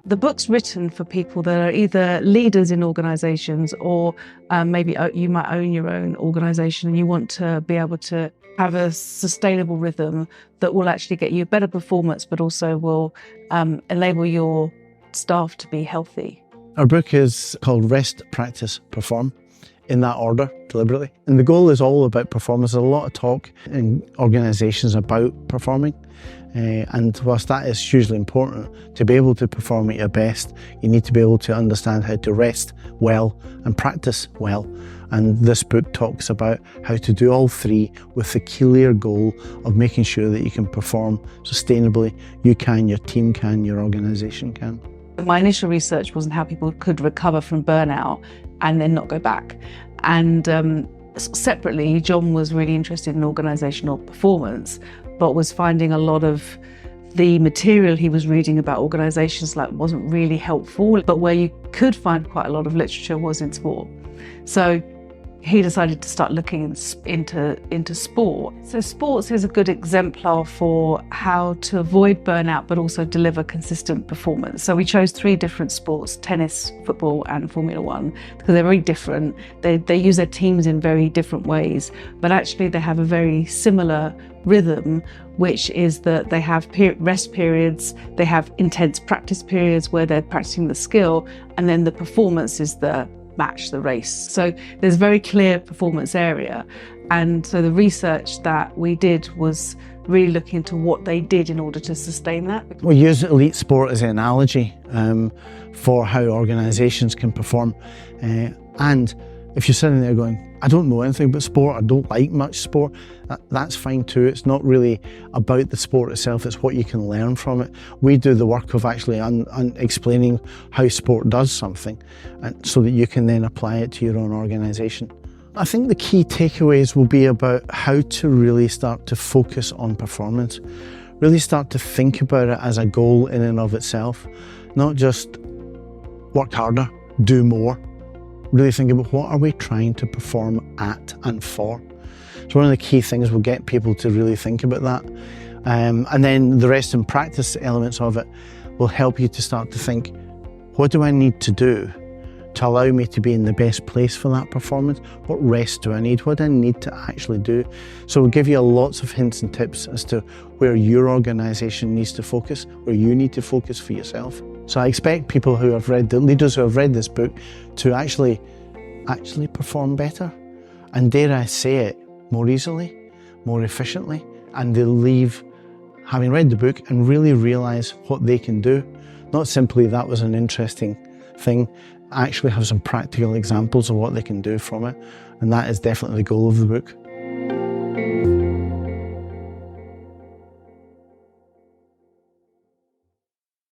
The book's written for people that are either leaders in organisations or maybe you might own your own organisation and you want to be able to have a sustainable rhythm that will actually get you better performance, but also will enable your staff to be healthy. Our book is called Rest, Practice, Perform, in that order, deliberately. And the goal is all about performance. There's a lot of talk in organisations about performing. And whilst that is hugely important, to be able to perform at your best, you need to be able to understand how to rest well and practice well. And this book talks about how to do all three with the clear goal of making sure that you can perform sustainably. You can, your team can, your organisation can. My initial research wasn't how people could recover from burnout and then not go back. And separately, John was really interested in organisational performance, but was finding a lot of the material he was reading about organisations wasn't really helpful, but where you could find quite a lot of literature was in sport. So he decided to start looking into sport. So sports is a good exemplar for how to avoid burnout but also deliver consistent performance. So we chose 3 different sports: tennis, football and Formula 1, because they're very different. They use their teams in very different ways, but actually they have a very similar rhythm, which is that they have rest periods, they have intense practice periods where they're practicing the skill, and then the performance is the match, the race. So there's a very clear performance area. And so the research that we did was really looking into what they did in order to sustain that. We use elite sport as an analogy for how organisations can perform. And if you're sitting there going, I don't know anything about sport, I don't like much sport, that's fine too. It's not really about the sport itself, it's what you can learn from it. We do the work of actually explaining how sport does something, and so that you can then apply it to your own organisation. I think the key takeaways will be about how to really start to focus on performance, really start to think about it as a goal in and of itself, not just work harder, do more. Really think about what are we trying to perform at and for. So one of the key things will get people to really think about that. And then the rest and practice elements of it will help you to start to think, what do I need to do to allow me to be in the best place for that performance? What rest do I need? What do I need to actually do? So we'll give you lots of hints and tips as to where your organisation needs to focus, where you need to focus for yourself. So I expect people who have read, the leaders who have read this book, to actually perform better. And dare I say it, more easily, more efficiently. And they'll leave having read the book and really realise what they can do. Not simply that was an interesting thing, actually have some practical examples of what they can do from it. And that is definitely the goal of the book.